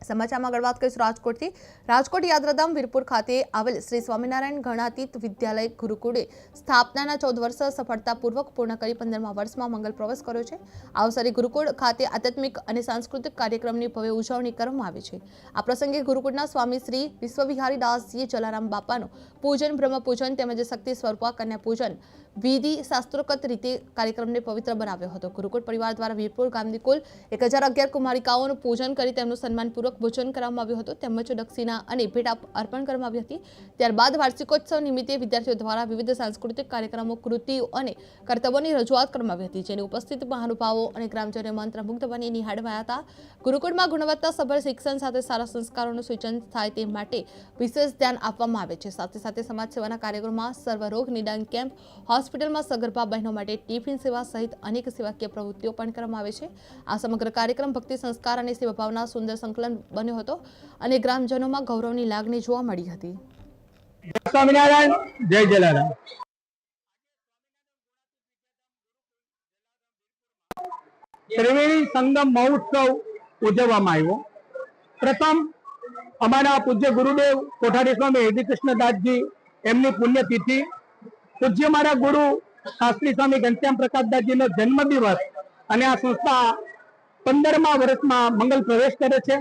સમાચારમાં આગળ વાત કરીશું રાજકોટથી। રાજકોટ યાત્રાધામ વીરપુર ખાતે આવેલ શ્રી સ્વામિનારાયણ ગણાતીત વિદ્યાલય ગુરુકુળે સ્થાપનાના 14 વર્ષ સફળતાપૂર્વક પૂર્ણ કરી 15મા વર્ષમાં મંગલ પ્રવેશ કર્યો છે। આ અવસરે ગુરુકુળ ખાતે આધ્યાત્મિક અને સાંસ્કૃતિક કાર્યક્રમની ભવ્ય ઉજવણી કરવામાં આવી છે। આ પ્રસંગે ગુરુકુળના સ્વામી શ્રી વિશ્વવિહારી દાસજીએ જલારામ બાપાનું પૂજન, બ્રહ્મપૂજન તેમજ શક્તિ સ્વરૂપા કન્યા પૂજન વિધિ શાસ્ત્રોક્ત રીતે કાર્યક્રમને પવિત્ર બનાવ્યો હતો। ગુરુકુળ પરિવાર દ્વારા વીરપુર ગામની કુલ 1011 કુમારિકાઓનું પૂજન કરી તેમનું સન્માનપૂર્વક ભોજન કરવામાં આવ્યું હતું તેમજ દક્ષિણા અને ભેટ અર્પણ કરવામાં આવી હતી। ત્યારબાદ વાર્ષિકોત્સવ નિમિત્તે વિદ્યાર્થીઓ દ્વારા વિવિધ સાંસ્કૃતિક કાર્યક્રમો, કૃતિઓ અને કર્તવ્યોની રજૂઆત કરવામાં આવી હતી, જેની ઉપસ્થિત મહાનુભાવો અને ગ્રામજનો મંત્રમુગ્ધ બની નિહાળવાયા હતા। ગુરુકુળમાં ગુણવત્તાસભર શિક્ષણ સાથે સારા સંસ્કારોનું સિંચન થાય તે માટે વિશેષ ધ્યાન આપવામાં આવે છે। સાથે સાથે સમાજ સેવાના કાર્યક્રમોમાં સર્વરોગ નિદાન કેમ્પ, હોસ્પિટલમાં સગર્ભા બહેનો માટે ટિફિન સેવા સહિત અનેક સેવાકીય પ્રવૃત્તિઓ પણ કરવામાં આવે છે। આ સમગ્ર કાર્યક્રમ ભક્તિ, સંસ્કાર અને સેવાભાવના સુંદર સંકલન બન્યો હતો અને ગ્રામજનોમાં ગૌરવની લાગણી જોવા મળી હતી। સ્વામિનારાયણ, જય જલારામ। ત્રિવેણી સંગમ મહોત્સવ ઉજવવામાં આવ્યો। પ્રથમ અમારા પૂજ્ય ગુરુદેવ કોઠારી સ્વામી હરિકૃષ્ણદાસજી એમની પુણ્યતિથિ, પૂજ્ય મારા ગુરુ શાસ્ત્રી સ્વામી ઘનશ્યામ પ્રસાદદાસજીનો જન્મદિવસ અને આ સંસ્થા 15મા વર્ષમાં મંગલ પ્રવેશ કરે છે।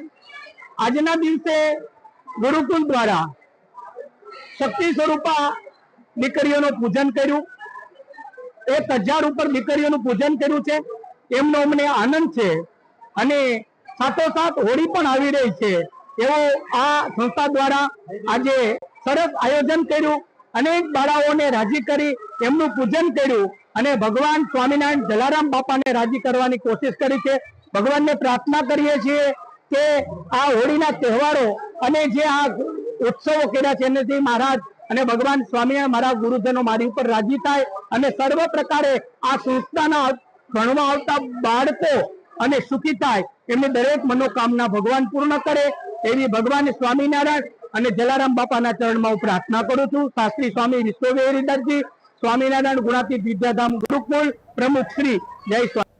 આજના દિવસે ગુરુકુળ દ્વારા શક્તિ સ્વરૂપા દીકરીઓનું પૂજન કર્યું। 1000 ઉપર દીકરીઓનું પૂજન કર્યું છે, એમનો અમને આનંદ છે અને સાથોસાથ હોળી પણ આવી રહી છે એવો આ સંસ્થા દ્વારા આજે સરસ આયોજન કર્યું। અનેક બાળાઓને રાજી કરી એમનું પૂજન કર્યું અને ભગવાન સ્વામિનારાયણ જલારામ બાપાને રાજી કરવાની કોશિશ કરી છે। ભગવાનને પ્રાર્થના કરીએ છીએ કે આ હોળીના તહેવારો અને જે આ ઉત્સવો કર્યા છે એનાથી મહારાજ અને ભગવાન સ્વામિનારાયણ મારા ગુરુજનો મારી ઉપર રાજી થાય અને સર્વ પ્રકારે આ સંસ્થાના ભણવા આવતા બાળકો અને સુખી થાય, એમની દરેક મનોકામના ભગવાન પૂર્ણ કરે એવી ભગવાન સ્વામિનારાયણ અને જલારામ બાપાના ચરણમાં હું પ્રાર્થના કરું છું। શાસ્ત્રી સ્વામી વિશ્વવિહારી દાસજી, સ્વામિનારાયણ ગુણાતીત વિદ્યાધામ ગુરુકુળ પ્રમુખ શ્રી, જય સ્વામી।